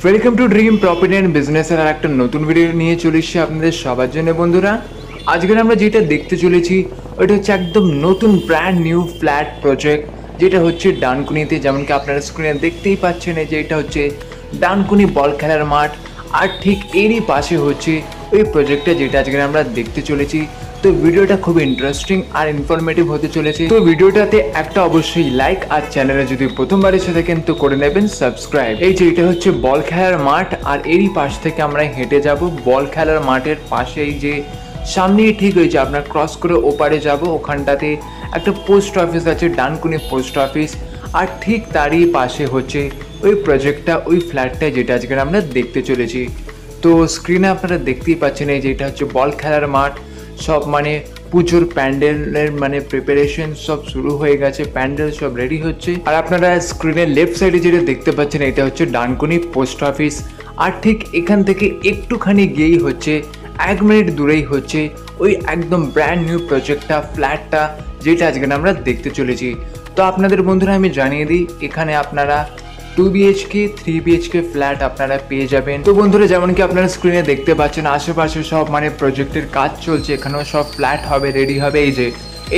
Welcome to dream property and বিজনেসের আর একটা নতুন ভিডিও নিয়ে চলে এসেছি আপনাদের সবার জন্য বন্ধুরা। আজকে আমরা যেটা দেখতে চলেছি ওটা হচ্ছে একদম নতুন ব্র্যান্ড নিউ ফ্ল্যাট প্রজেক্ট, যেটা হচ্ছে ডানকুনিতে। যেমন কি আপনারা স্ক্রিনে দেখতেই পাচ্ছেন যে এটা হচ্ছে ডানকুনি বল খেলার মাঠ, আর ঠিক এরই পাশে হচ্ছে ওই প্রজেক্টটা যেটা আজকে আমরা দেখতে চলেছি। তো ভিডিওটা খুব ইন্টারেস্টিং আর ইনফরমেটিভ হতে চলেছে। তো ভিডিওটাতে একটা অবশ্যই লাইক, আর চ্যানেলে যদি প্রথমবার এসে থাকেন তো করে নেবেন সাবস্ক্রাইব। এই যে এটা হচ্ছে বল খেলার মাঠ, আর এরই পাশ থেকে আমরা হেঁটে যাব বল খেলার মাঠের পাশেই যে সামনেই ঠিক হয়েছে আপনার ক্রস করে ওপারে যাব, ওখানটাতে একটা পোস্ট অফিস আছে, ডানকুনি পোস্ট অফিস। আর ঠিক তারই পাশে হচ্ছে ওই প্রজেক্টটা, ওই ফ্ল্যাটটা যেটা আজকে আমরা দেখতে চলেছি। তো স্ক্রিনে আপনারা দেখতেই পাচ্ছেন এই যে এটা হচ্ছে বল খেলার মাঠ। সব মানে পুজোর প্যান্ডেলের মানে প্রিপারেশন সব শুরু হয়ে গেছে, প্যান্ডেল সব রেডি হচ্ছে। আর আপনারা স্ক্রিনের লেফট সাইডে যেটা দেখতে পাচ্ছেন এটা হচ্ছে ডানকুনি পোস্ট অফিস। আর ঠিক এখান থেকে একটুখানি গিয়েই হচ্ছে 1 মিনিট দূরেই হচ্ছে ওই একদম ব্র্যান্ড নিউ প্রজেক্টটা, ফ্ল্যাটটা যেটা আজকে আমরা দেখতে চলেছি। তো আপনাদের বন্ধুরা আমি জানিয়ে দিই, এখানে আপনারা 2 BHK 3 BHK ফ্ল্যাট আপনারা পেয়ে যাবেন। তো বন্ধুরা যেমন কি আপনারা স্ক্রিনে দেখতে পাচ্ছেন আশেপাশে সব মানে প্রজেক্টের কাজ চলছে, এখানেও সব ফ্ল্যাট হবে, রেডি হবে। এই যে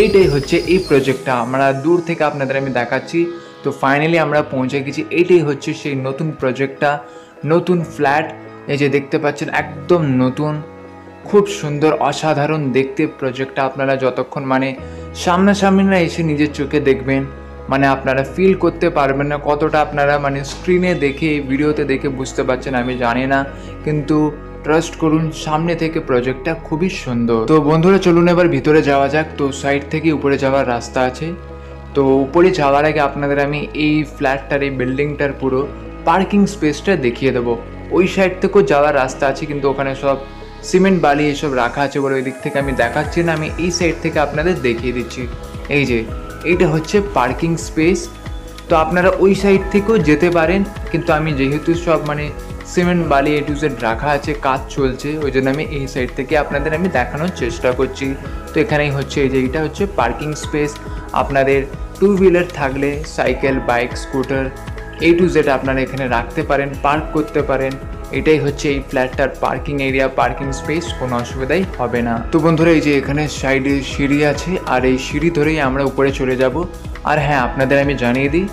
এইটাই হচ্ছে এই প্রজেক্টটা, আমরা দূর থেকে আপনাদের আমি দেখাচ্ছি। তো ফাইনালি আমরা পৌঁছে গেছি, এইটাই হচ্ছে সেই নতুন প্রজেক্টটা, নতুন ফ্ল্যাট। এই যে দেখতে পাচ্ছেন একদম নতুন, খুব সুন্দর অসাধারণ দেখতে প্রজেক্টটা। আপনারা যতক্ষণ মানে সামনাসামনি না এসে নিজের চোখে দেখবেন, মানে আপনারা ফিল করতে পারবেন না কতটা আপনারা মানে স্ক্রিনে দেখে ভিডিওতে দেখে বুঝতে পারছেন আমি জানি না, কিন্তু ট্রাস্ট করুন সামনে থেকে প্রজেক্টটা খুবই সুন্দর। তো বন্ধুরা চলুন এবার ভিতরে যাওয়া যাক। তো সাইড থেকে উপরে যাওয়ার রাস্তা আছে। তো উপরে যাওয়ার আগে আপনাদের আমি এই ফ্ল্যাটটার, এই বিল্ডিংটার পুরো পার্কিং স্পেসটা দেখিয়ে দেবো। ওই সাইড থেকেও যাওয়ার রাস্তা আছে, কিন্তু ওখানে সব সিমেন্ট বালি এসব রাখা আছে বলে ওই দিক থেকে আমি দেখাচ্ছি না, আমি এই সাইড থেকে আপনাদের দেখিয়ে দিচ্ছি। এই যে এইটা হচ্ছে পার্কিং স্পেস। তো আপনারা ওই সাইড থেকেও যেতে পারেন, কিন্তু আমি যেহেতু সব মানে সিমেন্ট বালি A to Z রাখা আছে, কাজ চলছে, ওই জন্য আমি এই সাইড থেকে আপনাদের আমি দেখানোর চেষ্টা করছি। তো এখানেই হচ্ছে এই যে এটা হচ্ছে পার্কিং স্পেস। আপনাদের 2 হুইলার থাকলে cycle, bike, scooter A to Z আপনারা এখানে রাখতে পারেন, পার্ক করতে পারেন। এটাই হচ্ছে এই ফ্ল্যাটটার পার্কিং এরিয়া, পার্কিং স্পেস, কোনো অসুবিধাই হবে না। তো বন্ধুরা এই যে এখানে সাইডে সিঁড়ি আছে, আর এই সিঁড়ি ধরেই আমরা উপরে চলে যাব। আর হ্যাঁ, আপনাদের আমি জানিয়ে দিই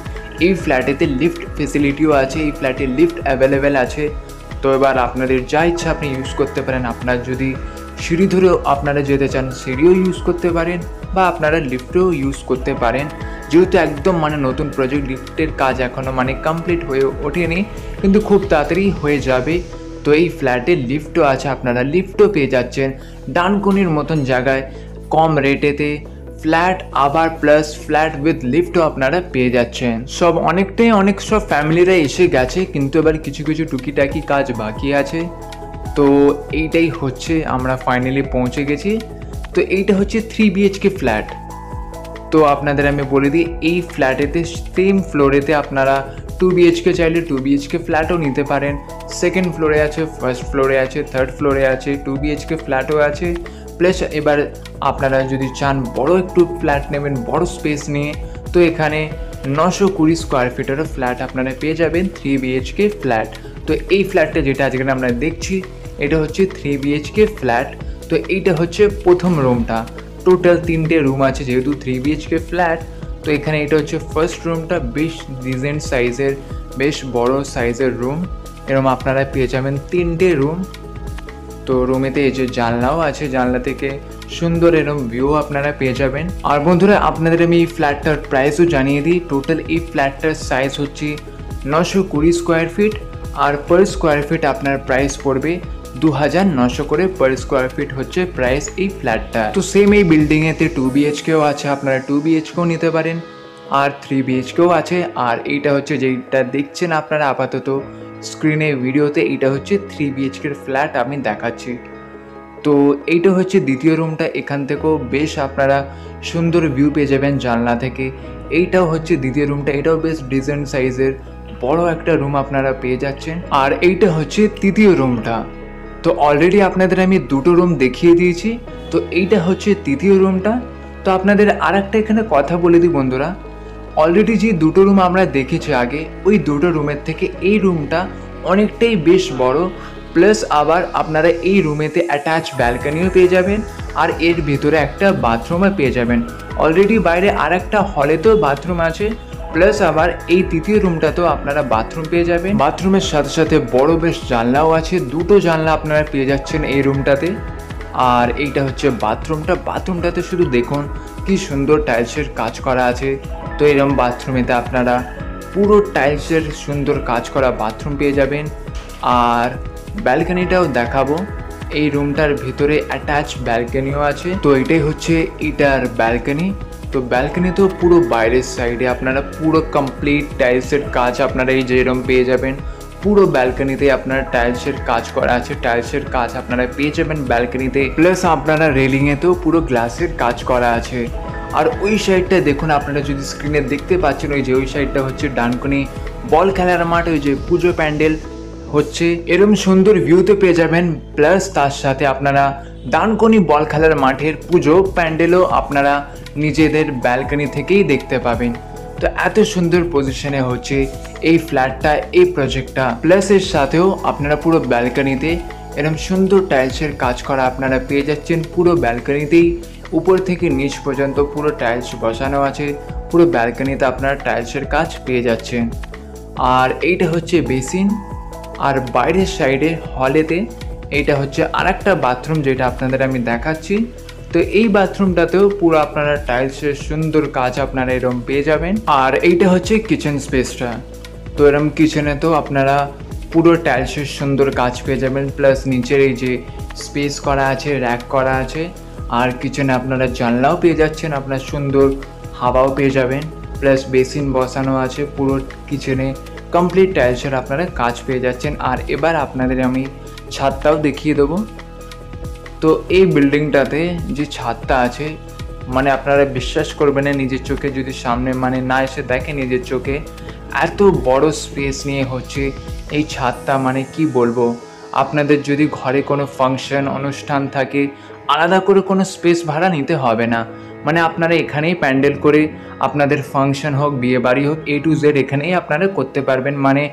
এই ফ্ল্যাটেতে লিফট ফেসিলিটিও আছে, এই ফ্ল্যাটে লিফট অ্যাভেলেবেল আছে। তো এবার আপনাদের যা ইচ্ছা আপনি ইউজ করতে পারেন। আপনার যদি সিঁড়ি ধরেও আপনারা যেতে চান সিঁড়িও ইউজ করতে পারেন, বা আপনারা লিফটেও ইউজ করতে পারেন। যেহেতু একদম মানে নতুন প্রজেক্ট, লিফটের কাজ এখনও মানে কমপ্লিট হয়ে ওঠেনি, কিন্তু খুব তাড়াতাড়ি হয়ে যাবে। তো এই ফ্ল্যাটে লিফটও আছে, আপনারা লিফটও পেয়ে যাচ্ছেন ডানকুনির মতন জায়গায় কম রেটেতে ফ্ল্যাট, আবার প্লাস ফ্ল্যাট উইথ লিফটও আপনারা পেয়ে যাচ্ছেন। সব অনেক সব ফ্যামিলিরা এসে গেছে, কিন্তু এবার কিছু কিছু টুকিটাকি কাজ বাকি আছে। তো এইটাই হচ্ছে, আমরা ফাইনালি পৌঁছে গেছি। তো এইটা হচ্ছে 3 BHK ফ্ল্যাট। তো আপনাদের আমি বলে দিই এই ফ্ল্যাটেতে সেম ফ্লোরেতে আপনারা 2 BHK চাইলে 2 BHK ফ্ল্যাটও নিতে পারেন। সেকেন্ড ফ্লোরে আছে, ফার্স্ট ফ্লোরে আছে, থার্ড ফ্লোরে আছে, 2 BHK ফ্ল্যাটও আছে। প্লাস এবার আপনারা যদি চান বড় একটু ফ্ল্যাট নেবেন, বড় স্পেস নিয়ে, তো এখানে 920 স্কোয়ার ফিটেরও ফ্ল্যাট আপনারা পেয়ে যাবেন, 3 BHK ফ্ল্যাট। তো এই ফ্ল্যাটটা যেটা আজকে আমরা দেখছি এটা হচ্ছে 3 BHK ফ্ল্যাট। তো এইটা হচ্ছে প্রথম রুমটা, টোটাল 3টে রুম আছে যেহেতু 3 BHK ফ্ল্যাট। তো এখানে এটা হচ্ছে ফার্স্ট রুমটা, বেশ ডিসেন্ট সাইজের, বেশ বড় সাইজের রুম। এরকম আপনারা পেয়ে যাবেন 3টে রুম। তো রুমেতে এই যে জানলাও আছে, জানলা থেকে সুন্দর এরকম ভিউ আপনারা পেয়ে যাবেন। আর বন্ধুরা আপনাদের আমি এই ফ্ল্যাটটার প্রাইসও জানিয়ে দিই। টোটাল এই ফ্ল্যাটটার সাইজ হচ্ছে 920 স্কোয়ার ফিট, আর পার স্কোয়ার ফিট আপনার প্রাইস পড়বে 2900 করে পার স্কোয়ার ফিট হচ্ছে প্রাইস এই ফ্ল্যাটটা। তো সেম এই বিল্ডিংয়েতে 2 BHKও আছে, আপনারা 2 BHKও নিতে পারেন, আর 3 BHKও আছে। আর এইটা হচ্ছে যেটা দেখছেন আপনারা আপাতত স্ক্রিনে ভিডিওতে, এইটা হচ্ছে 3 BHK ফ্ল্যাট আমি দেখাচ্ছি। তো এইটা হচ্ছে দ্বিতীয় রুমটা, এখান থেকেও বেশ আপনারা সুন্দর ভিউ পেয়ে যাবেন জানলা থেকে। এইটাও হচ্ছে দ্বিতীয় রুমটা, এটাও বেশ ডিসেন্ট সাইজের বড় একটা রুম আপনারা পেয়ে যাচ্ছেন। আর এইটা হচ্ছে তৃতীয় রুমটা। তো অলরেডি আপনাদের আমি 2টো রুম দেখিয়ে দিয়েছি, তো এইটা হচ্ছে তৃতীয় রুমটা। তো আপনাদের আর একটা এখানে কথা বলে দিই বন্ধুরা, অলরেডি যে 2টো রুম আমরা দেখেছি আগে, ওই 2টো রুমের থেকে এই রুমটা অনেকটাই বেশ বড়। প্লাস আবার আপনারা এই রুমেতে অ্যাটাচ ব্যালকনিও পেয়ে যাবেন, আর এর ভিতরে একটা বাথরুমও পেয়ে যাবেন। অলরেডি বাইরে আর একটা হলেতেও বাথরুম আছে, প্লাস আবার এই তৃতীয় রুমটাতেও আপনারা বাথরুম পেয়ে যাবেন। বাথরুমের সাথে সাথে বড় বেশ জানলাও আছে, দুটো জানলা আপনারা পেয়ে যাচ্ছেন এই রুমটাতে। আর এইটা হচ্ছে বাথরুমটাতে শুধু দেখুন কি সুন্দর টাইলসের কাজ করা আছে। তো এরকম বাথরুমেতে আপনারা পুরো টাইলসের সুন্দর কাজ করা বাথরুম পেয়ে যাবেন। আর ব্যালকনিটাও দেখাবো, এই রুমটার ভিতরে অ্যাটাচ ব্যালকনিও আছে। তো এটাই হচ্ছে এটার ব্যালকনি। তো ব্যালকনিতেও পুরো বাইরের সাইডে আপনারা পুরো কমপ্লিট টাইলসের কাজ আপনারা এই যেরকম পেয়ে যাবেন। পুরো ব্যালকনিতে আপনারা টাইলসের কাজ করা আছে, টাইলসের কাজ আপনারা পেয়ে যাবেন ব্যালকনিতে। প্লাস আপনারা রেলিংয়েতেও পুরো গ্লাসের কাজ করা আছে। আর ওই সাইডটা দেখুন, আপনারা যদি স্ক্রিনে দেখতে পাচ্ছেন, ওই সাইডটা হচ্ছে ডানকুনি বল খেলার মাঠ, ওই যে পুজো প্যান্ডেল হচ্ছে, এরকম সুন্দর ভিউতে পেয়ে যাবেন। প্লাস তার সাথে আপনারা ডানকুনি বল খেলার মাঠের পুজো প্যান্ডেলও আপনারা নিজেদের ব্যালকনি থেকেই দেখতে পাবেন। তো এত সুন্দর পজিশনে হচ্ছে এই ফ্ল্যাটটা, এই প্রজেক্টটা। প্লাস এর সাথেও আপনারা পুরো ব্যালকনিতে এরকম সুন্দর টাইলসের কাজ করা আপনারা পেয়ে যাচ্ছেন। পুরো ব্যালকনিতেই উপর থেকে নিচ পর্যন্ত পুরো টাইলস বসানো আছে। পুরো ব্যালকনিতে আপনারা টাইলসের কাজ পেয়ে যাচ্ছেন। আর এইটা হচ্ছে বেসিন। আর বাইরের সাইডে হলেতে এইটা হচ্ছে আরেকটা বাথরুম, যেটা আপনাদের আমি দেখাচ্ছি। তো এই বাথরুমটাতেও পুরো আপনারা টাইলসের সুন্দর কাজ আপনারা এরকম পেয়ে যাবেন। আর এইটা হচ্ছে কিচেন স্পেসটা। তো এরকম কিচেনে তো আপনারা পুরো টাইলসের সুন্দর কাজ পেয়ে যাবেন। প্লাস নিচের এই যে স্পেস করা আছে, র্যাক করা আছে। আর কিচেনে আপনারা জানলাও পেয়ে যাচ্ছেন, আপনার সুন্দর হাওয়াও পেয়ে যাবেন। প্লাস বেসিন বসানো আছে, পুরো কিচেনে কমপ্লিট টাইলসের আপনারা কাজ পেয়ে যাচ্ছেন। আর এবার আপনাদের আমি ছাদটাও দেখিয়ে দেবো। তো এই বিল্ডিংটাতে যে ছাদটা আছে, মানে আপনারা বিশ্বাস করবেন না নিজের চোখে যদি সামনে মানে না এসে দেখে নিজের চোখে, এত বড় স্পেস নিয়ে হচ্ছে এই ছাদটা। মানে কি বলবো, আপনাদের যদি ঘরে কোনো ফাংশন অনুষ্ঠান থাকে, আলাদা করে কোনো স্পেস ভাড়া নিতে হবে না। মানে আপনারা এখানেই প্যান্ডেল করে আপনাদের ফাংশন হোক, বিয়ে বাড়ি হোক, A to Z এখানেই আপনারা করতে পারবেন। মানে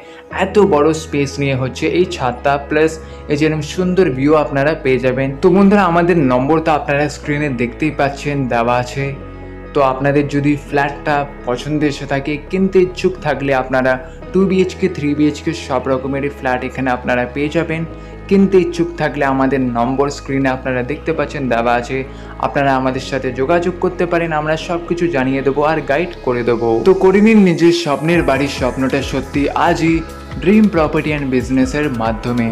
এত বড় স্পেস নিয়ে হচ্ছে এই ছাদটা। প্লাস এই যেরকম সুন্দর ভিউ আপনারা পেয়ে যাবেন। তো বন্ধুরা, আমাদের নম্বরটা আপনারা স্ক্রিনে দেখতেই পাচ্ছেন দেওয়া আছে। তো আপনাদের যদি ফ্ল্যাটটা পছন্দ এসে থাকে, কিনতে ইচ্ছুক থাকলে আপনারা 2 BHK 3 BHK সব রকমেরই ফ্ল্যাট এখানে আপনারা পেয়ে যাবেন। কিনতে ইচ্ছুক থাকলে আমাদের নম্বর স্ক্রিনে আপনারা দেখতে পাচ্ছেন দেওয়া আছে, আপনারা আমাদের সাথে যোগাযোগ করতে পারেন। আমরা সব কিছু জানিয়ে দেবো আর গাইড করে দেবো। তো করে নিন নিজের স্বপ্নের বাড়ির স্বপ্নটা সত্যি আজই ড্রিম প্রপার্টি অ্যান্ড বিজনেসের মাধ্যমে।